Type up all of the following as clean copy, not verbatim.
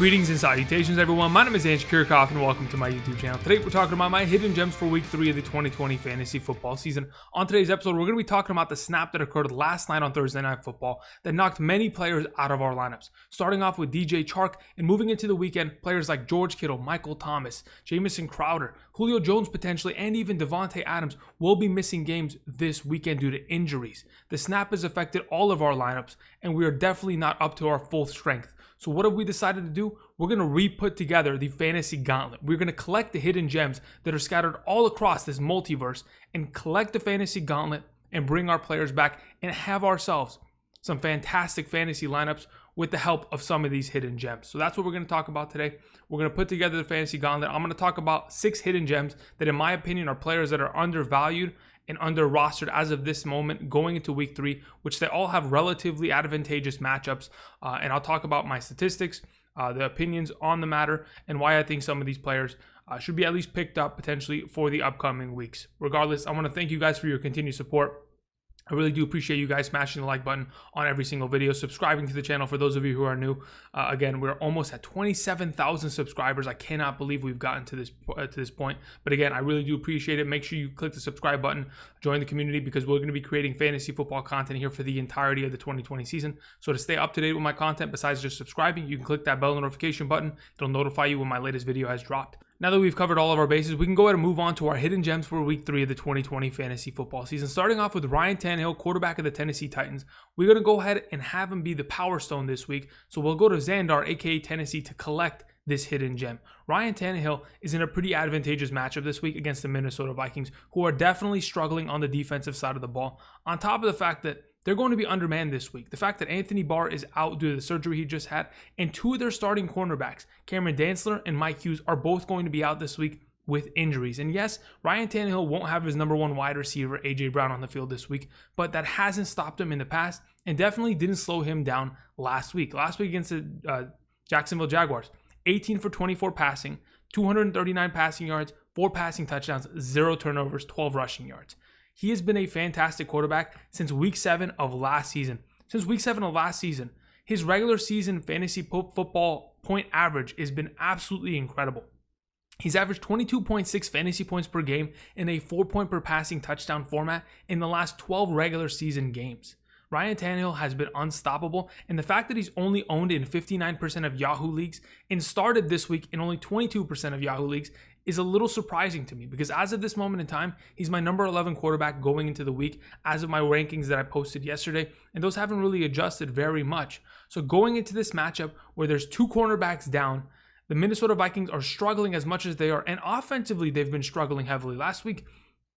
Greetings and salutations, everyone. My name is Andrew Kirchhoff, and welcome to my YouTube channel. Today, we're talking about my hidden gems for Week 3 of the 2020 fantasy football season. On today's episode, we're going to be talking about the snap that occurred last night on Thursday Night Football that knocked many players out of our lineups. Starting off with DJ Chark and moving into the weekend, players like George Kittle, Michael Thomas, Jamison Crowder, Julio Jones potentially, and even Devontae Adams will be missing games this weekend due to injuries. The snap has affected all of our lineups, and we are definitely not up to our full strength. So what have we decided to do? We're going to re-put together the fantasy gauntlet. We're going to collect the hidden gems that are scattered all across this multiverse and collect the fantasy gauntlet and bring our players back and have ourselves some fantastic fantasy lineups with the help of some of these hidden gems. So that's what we're going to talk about today. We're going to put together the fantasy gauntlet. I'm going to talk about 6 hidden gems that, in my opinion, are players that are undervalued and under rostered as of this moment going into week 3, which they all have relatively advantageous matchups. And I'll talk about my statistics, the opinions on the matter, and why I think some of these players should be at least picked up potentially for the upcoming weeks. Regardless, I want to thank you guys for your continued support. I really do appreciate you guys smashing the like button on every single video, subscribing to the channel for those of you who are new. Again, we're almost at 27,000 subscribers. I cannot believe we've gotten to this point. But again, I really do appreciate it. Make sure you click the subscribe button, join the community, because we're going to be creating fantasy football content here for the entirety of the 2020 season. So to stay up to date with my content, besides just subscribing, you can click that bell notification button. It'll notify you when my latest video has dropped. Now that we've covered all of our bases, we can go ahead and move on to our hidden gems for week 3 of the 2020 fantasy football season. Starting off with Ryan Tannehill, quarterback of the Tennessee Titans. We're going to go ahead and have him be the power stone this week. So we'll go to Xandar, aka Tennessee, to collect this hidden gem. Ryan Tannehill is in a pretty advantageous matchup this week against the Minnesota Vikings, who are definitely struggling on the defensive side of the ball. On top of the fact that they're going to be undermanned this week. The fact that Anthony Barr is out due to the surgery he just had, and 2 of their starting cornerbacks, Cameron Dantzler and Mike Hughes, are both going to be out this week with injuries. And yes, Ryan Tannehill won't have his number 1 wide receiver, A.J. Brown, on the field this week, but that hasn't stopped him in the past and definitely didn't slow him down last week. Last week against the Jacksonville Jaguars, 18 for 24 passing, 239 passing yards, 4 passing touchdowns, 0 turnovers, 12 rushing yards. He has been a fantastic quarterback since week 7 of last season. Since week 7 of last season, his regular season fantasy football point average has been absolutely incredible. He's averaged 22.6 fantasy points per game in a 4-point per passing touchdown format in the last 12 regular season games. Ryan Tannehill has been unstoppable, and the fact that he's only owned in 59% of Yahoo leagues and started this week in only 22% of Yahoo leagues is a little surprising to me, because as of this moment in time, he's my number 11 quarterback going into the week as of my rankings that I posted yesterday, and those haven't really adjusted very much. So going into this matchup where there's 2 cornerbacks down, the Minnesota Vikings are struggling as much as they are, and offensively they've been struggling heavily. Last week,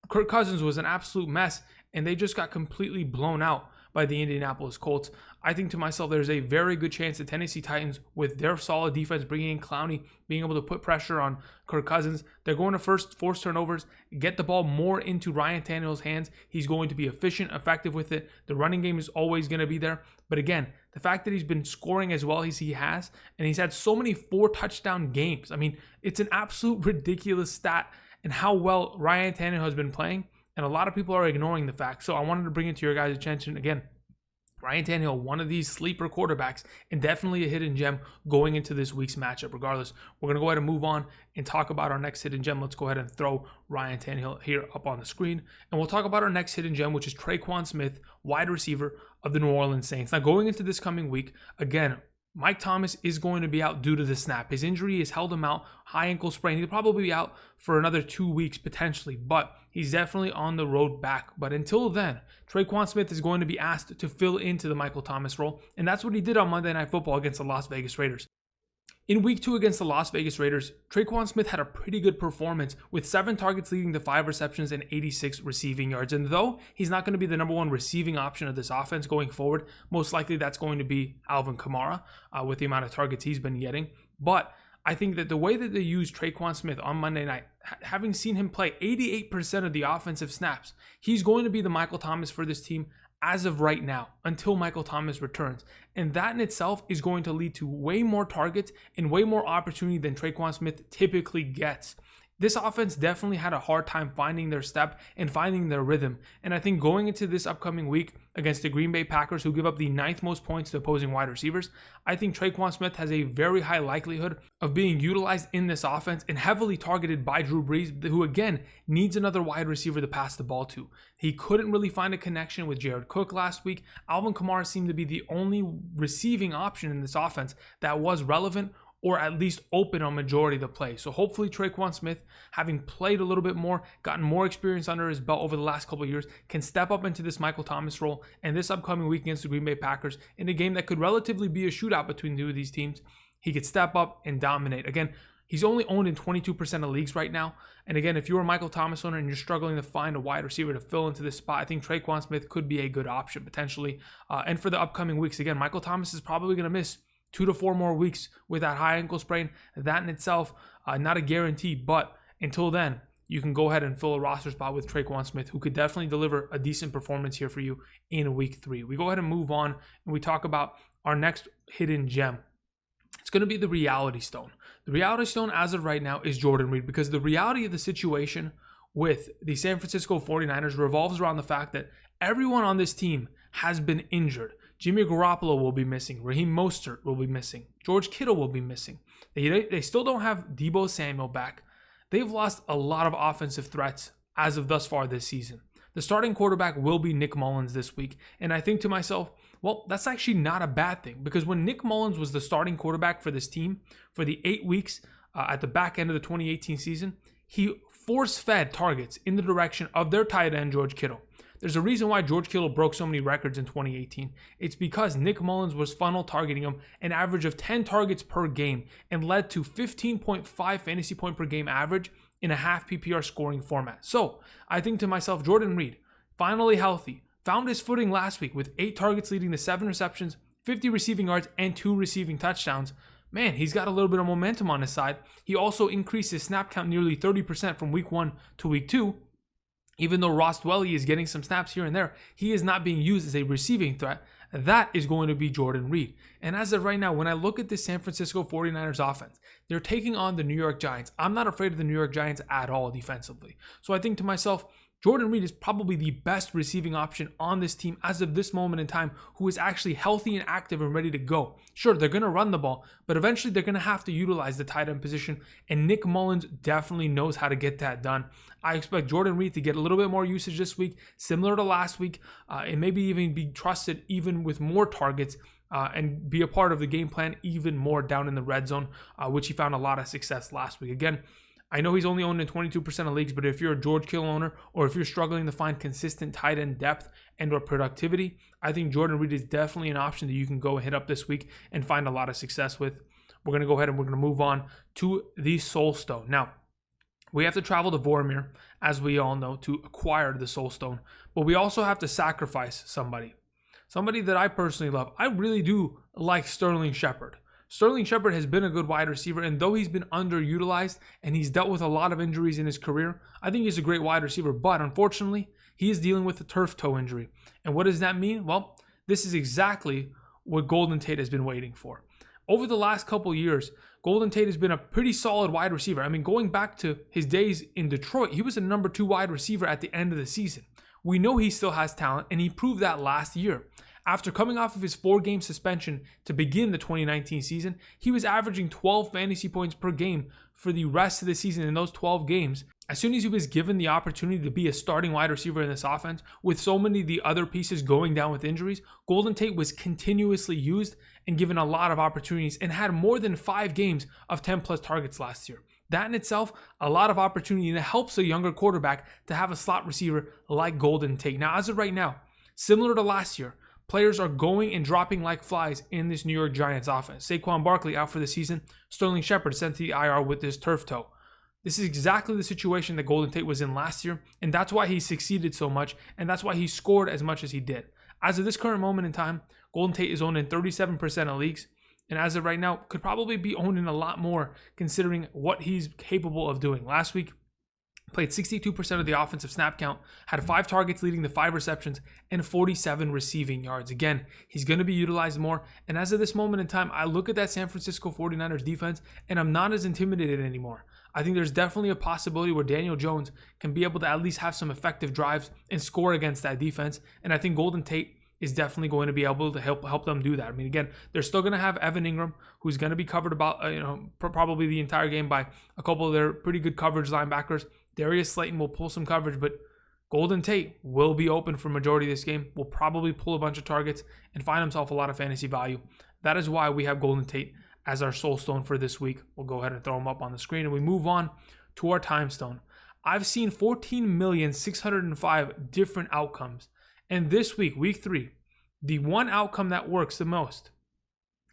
Kirk Cousins was an absolute mess, and they just got completely blown out by the Indianapolis Colts. I think to myself, there's a very good chance the Tennessee Titans, with their solid defense, bringing in Clowney, being able to put pressure on Kirk Cousins, they're going to first force turnovers, get the ball more into Ryan Tannehill's hands. He's going to be efficient, effective with it. The running game is always going to be there. But again, the fact that he's been scoring as well as he has, and he's had so many 4-touchdown games. I mean, it's an absolute ridiculous stat and how well Ryan Tannehill has been playing. And a lot of people are ignoring the fact. So I wanted to bring it to your guys' attention again. Ryan Tannehill, one of these sleeper quarterbacks, and definitely a hidden gem going into this week's matchup. Regardless, we're going to go ahead and move on and talk about our next hidden gem. Let's go ahead and throw Ryan Tannehill here up on the screen. And we'll talk about our next hidden gem, which is Tre'Quan Smith, wide receiver of the New Orleans Saints. Now, going into this coming week, again, Mike Thomas is going to be out due to the snap. His injury has held him out, high ankle sprain. He'll probably be out for another 2 weeks potentially, but he's definitely on the road back. But until then, Tre'Quan Smith is going to be asked to fill into the Michael Thomas role, and that's what he did on Monday Night Football against the Las Vegas Raiders. In week 2 against the Las Vegas Raiders, Tre'Quan Smith had a pretty good performance with 7 targets leading to 5 receptions and 86 receiving yards. And though he's not going to be the number 1 receiving option of this offense going forward, most likely that's going to be Alvin Kamara with the amount of targets he's been getting. But I think that the way that they used Tre'Quan Smith on Monday night, having seen him play 88% of the offensive snaps, he's going to be the Michael Thomas for this team as of right now, until Michael Thomas returns. And that in itself is going to lead to way more targets and way more opportunity than Tre'Quan Smith typically gets This offense definitely had a hard time finding their step and finding their rhythm. And I think going into this upcoming week against the Green Bay Packers, who give up the 9th most points to opposing wide receivers, I think Tre'Quan Smith has a very high likelihood of being utilized in this offense and heavily targeted by Drew Brees, who again needs another wide receiver to pass the ball to. He couldn't really find a connection with Jared Cook last week. Alvin Kamara seemed to be the only receiving option in this offense that was relevant or at least open on majority of the play. So hopefully Tre'Quan Smith, having played a little bit more, gotten more experience under his belt over the last couple of years, can step up into this Michael Thomas role. And this upcoming week against the Green Bay Packers, in a game that could relatively be a shootout between two of these teams, he could step up and dominate. Again, he's only owned in 22% of leagues right now. And again, if you're a Michael Thomas owner and you're struggling to find a wide receiver to fill into this spot, I think Tre'Quan Smith could be a good option potentially. And for the upcoming weeks, again, Michael Thomas is probably going to miss 2 to 4 more weeks with that high ankle sprain. That in itself, not a guarantee, but until then, you can go ahead and fill a roster spot with Tre'Quan Smith, who could definitely deliver a decent performance here for you in week 3. We go ahead and move on, and we talk about our next hidden gem. It's going to be the reality stone. The reality stone as of right now is Jordan Reed, because the reality of the situation with the San Francisco 49ers revolves around the fact that everyone on this team has been injured. Jimmy Garoppolo will be missing. Raheem Mostert will be missing. George Kittle will be missing. They still don't have Deebo Samuel back. They've lost a lot of offensive threats as of thus far this season. The starting quarterback will be Nick Mullins this week. And I think to myself, well, that's actually not a bad thing, because when Nick Mullins was the starting quarterback for this team for the 8 weeks at the back end of the 2018 season, he force-fed targets in the direction of their tight end, George Kittle. There's a reason why George Kittle broke so many records in 2018. It's because Nick Mullins was funnel targeting him an average of 10 targets per game and led to 15.5 fantasy point per game average in a half PPR scoring format. So I think to myself, Jordan Reed, finally healthy, found his footing last week with 8 targets leading to 7 receptions, 50 receiving yards, and 2 receiving touchdowns. Man, he's got a little bit of momentum on his side. He also increased his snap count nearly 30% from week 1 to week 2. Even though Ross Dwelley is getting some snaps here and there, he is not being used as a receiving threat. That is going to be Jordan Reed. And as of right now, when I look at this San Francisco 49ers offense, they're taking on the New York Giants. I'm not afraid of the New York Giants at all defensively. So I think to myself, Jordan Reed is probably the best receiving option on this team as of this moment in time, who is actually healthy and active and ready to go. Sure, they're going to run the ball, but eventually they're going to have to utilize the tight end position, and Nick Mullins definitely knows how to get that done. I expect Jordan Reed to get a little bit more usage this week, similar to last week, and maybe even be trusted even with more targets and be a part of the game plan even more down in the red zone, which he found a lot of success last week. Again, I know he's only owned in 22% of leagues, but if you're a George Kittle owner, or if you're struggling to find consistent tight end depth and or productivity, I think Jordan Reed is definitely an option that you can go and hit up this week and find a lot of success with. We're going to go ahead and we're going to move on to the Soul Stone. Now, we have to travel to Vormir, as we all know, to acquire the Soul Stone, but we also have to sacrifice somebody that I personally love. I really do like Sterling Shepard. Sterling Shepard has been a good wide receiver, and though he's been underutilized and he's dealt with a lot of injuries in his career, I think he's a great wide receiver. But unfortunately, he is dealing with a turf toe injury. And what does that mean? Well, this is exactly what Golden Tate has been waiting for. Over the last couple years, Golden Tate has been a pretty solid wide receiver. I mean, going back to his days in Detroit, he was a number 2 wide receiver at the end of the season. We know he still has talent, and he proved that last year. After coming off of his 4-game suspension to begin the 2019 season, he was averaging 12 fantasy points per game for the rest of the season in those 12 games. As soon as he was given the opportunity to be a starting wide receiver in this offense, with so many of the other pieces going down with injuries, Golden Tate was continuously used and given a lot of opportunities and had more than 5 games of 10-plus targets last year. That in itself, a lot of opportunity, and it helps a younger quarterback to have a slot receiver like Golden Tate. Now, as of right now, similar to last year, players are going and dropping like flies in this New York Giants offense. Saquon Barkley out for the season. Sterling Shepard sent to the IR with his turf toe. This is exactly the situation that Golden Tate was in last year, and that's why he succeeded so much, and that's why he scored as much as he did. As of this current moment in time, Golden Tate is owned in 37% of leagues, and as of right now, could probably be owned in a lot more considering what he's capable of doing. Last week, played 62% of the offensive snap count, had 5 targets leading to 5 receptions, and 47 receiving yards. Again, he's going to be utilized more. And as of this moment in time, I look at that San Francisco 49ers defense, and I'm not as intimidated anymore. I think there's definitely a possibility where Daniel Jones can be able to at least have some effective drives and score against that defense. And I think Golden Tate is definitely going to be able to help them do that. I mean, again, they're still going to have Evan Ingram, who's going to be covered about probably the entire game by a couple of their pretty good coverage linebackers. Darius Slayton will pull some coverage, but Golden Tate will be open for majority of this game, will probably pull a bunch of targets and find himself a lot of fantasy value. That is why we have Golden Tate as our soul stone for this week. We'll go ahead and throw him up on the screen, and we move on to our time stone. I've seen 14,605 different outcomes. And this week, week 3, the one outcome that works the most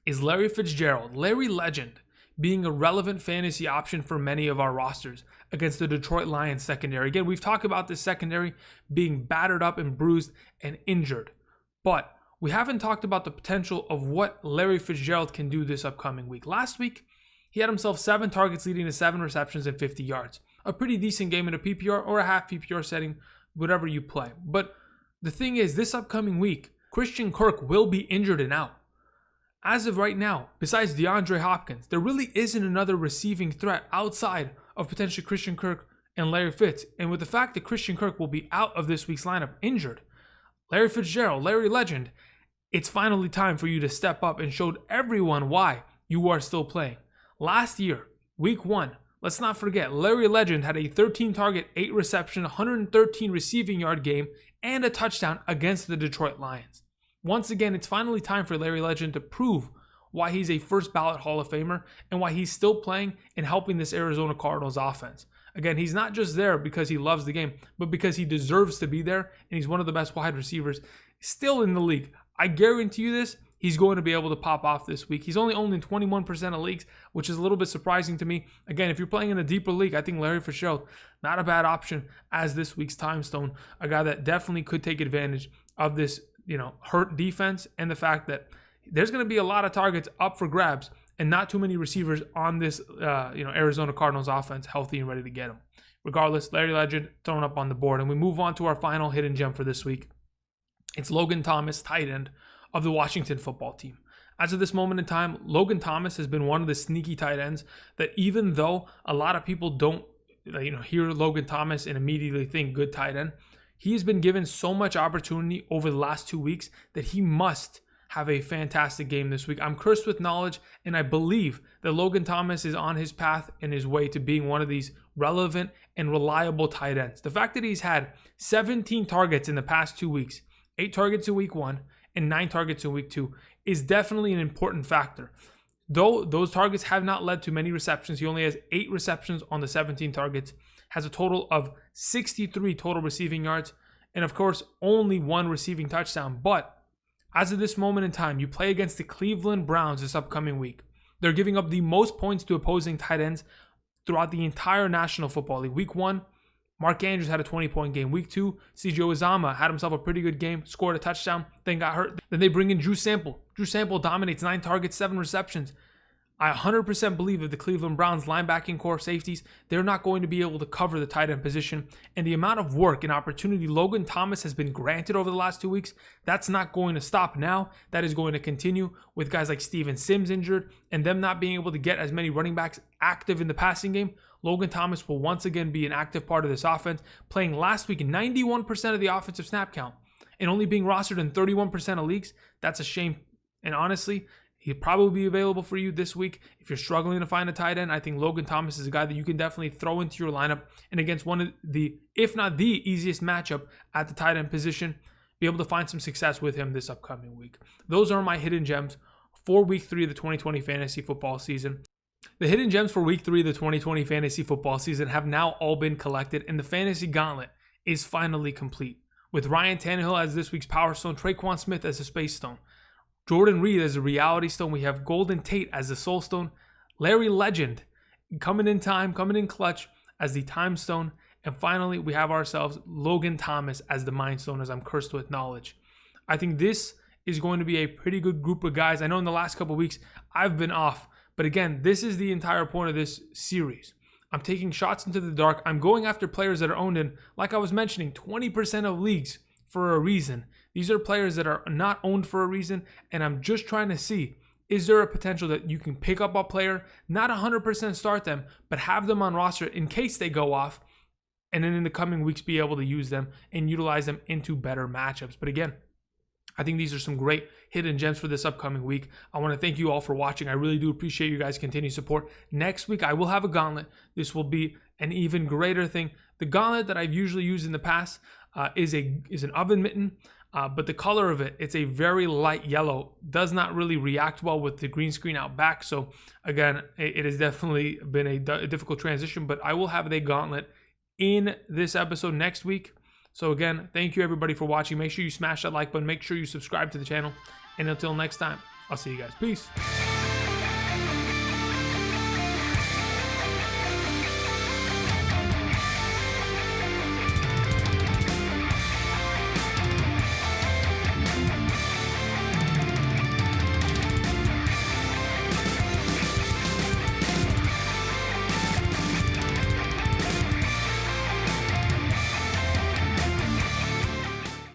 is Larry Fitzgerald, Larry Legend, being a relevant fantasy option for many of our rosters against the Detroit Lions secondary. Again, we've talked about this secondary being battered up and bruised and injured, but we haven't talked about the potential of what Larry Fitzgerald can do this upcoming week. Last week, he had himself 7 targets leading to 7 receptions and 50 yards. A pretty decent game in a PPR or a half PPR setting, whatever you play. But the thing is, this upcoming week, Christian Kirk will be injured and out. As of right now, besides DeAndre Hopkins, there really isn't another receiving threat outside of potentially Christian Kirk and Larry Fitz. And with the fact that Christian Kirk will be out of this week's lineup injured, Larry Fitzgerald, Larry Legend, it's finally time for you to step up and show everyone why you are still playing. Last year, week 1, let's not forget, Larry Legend had a 13 target, 8 reception, 113 receiving yard game and a touchdown against the Detroit Lions. Once again, it's finally time for Larry Legend to prove why he's a first ballot Hall of Famer and why he's still playing and helping this Arizona Cardinals offense. Again, he's not just there because he loves the game, but because he deserves to be there, and he's one of the best wide receivers still in the league. I guarantee you this, he's going to be able to pop off this week. He's only owned in 21% of leagues, which is a little bit surprising to me. Again, if you're playing in a deeper league, I think Larry Fitzgerald, not a bad option as this week's time stone. A guy that definitely could take advantage of this, hurt defense and the fact that there's going to be a lot of targets up for grabs and not too many receivers on this, Arizona Cardinals offense healthy and ready to get them. Regardless, Larry Legend thrown up on the board, and we move on to our final hidden gem for this week. It's Logan Thomas, tight end of the Washington football team. As of this moment in time, Logan Thomas has been one of the sneaky tight ends that, even though a lot of people don't hear Logan Thomas and immediately think good tight end, he has been given so much opportunity over the last 2 weeks that he must have a fantastic game this week. I'm cursed with knowledge, and I believe that Logan Thomas is on his path and his way to being one of these relevant and reliable tight ends. The fact that he's had 17 targets in the past 2 weeks, 8 targets in week 1 and 9 targets in week 2, is definitely an important factor. Though those targets have not led to many receptions, he only has 8 receptions on the 17 targets, has a total of 63 total receiving yards, and of course, only 1 receiving touchdown. But as of this moment in time, you play against the Cleveland Browns this upcoming week. They're giving up the most points to opposing tight ends throughout the entire National Football League. Week 1, Mark Andrews had a 20-point game. Week 2, C.J. Uzomah had himself a pretty good game, scored a touchdown, then got hurt. Then they bring in Drew Sample. Drew Sample dominates 9 targets, 7 receptions. I 100% believe that the Cleveland Browns linebacking core safeties, they're not going to be able to cover the tight end position. And the amount of work and opportunity Logan Thomas has been granted over the last 2 weeks, that's not going to stop now. That is going to continue with guys like Steven Sims injured and them not being able to get as many running backs active in the passing game. Logan Thomas will once again be an active part of this offense, playing last week 91% of the offensive snap count and only being rostered in 31% of leagues. That's a shame. And honestly, he'll probably be available for you this week. If you're struggling to find a tight end, I think Logan Thomas is a guy that you can definitely throw into your lineup and against one of the, if not the easiest matchup at the tight end position, be able to find some success with him this upcoming week. Those are my hidden gems for week 3 of the 2020 fantasy football season. The hidden gems for week 3 of the 2020 fantasy football season have now all been collected, and the fantasy gauntlet is finally complete. With Ryan Tannehill as this week's power stone, Tre'Quan Smith as a space stone, Jordan Reed as a reality stone, we have Golden Tate as the soul stone, Larry Legend coming in time, coming in clutch as the time stone, and finally we have ourselves Logan Thomas as the mind stone, as I'm cursed with knowledge. I think this is going to be a pretty good group of guys. I know in the last couple of weeks I've been off, but again, this is the entire point of this series. I'm taking shots into the dark. I'm going after players that are owned in, like I was mentioning, 20% of leagues for a reason. These are players that are not owned for a reason, and I'm just trying to see is there a potential that you can pick up a player, not 100% start them, but have them on roster in case they go off, and then in the coming weeks be able to use them and utilize them into better matchups? But again, I think these are some great hidden gems for this upcoming week. I want to thank you all for watching. I really do appreciate you guys' continued support. Next week, I will have a gauntlet. This will be an even greater thing. The gauntlet that I've usually used in the past is an oven mitten, but the color of it, it's a very light yellow. Does not really react well with the green screen out back. So again, it has definitely been a difficult transition, but I will have the gauntlet in this episode next week. So again, thank you everybody for watching. Make sure you smash that like button. Make sure you subscribe to the channel. And until next time, I'll see you guys. Peace.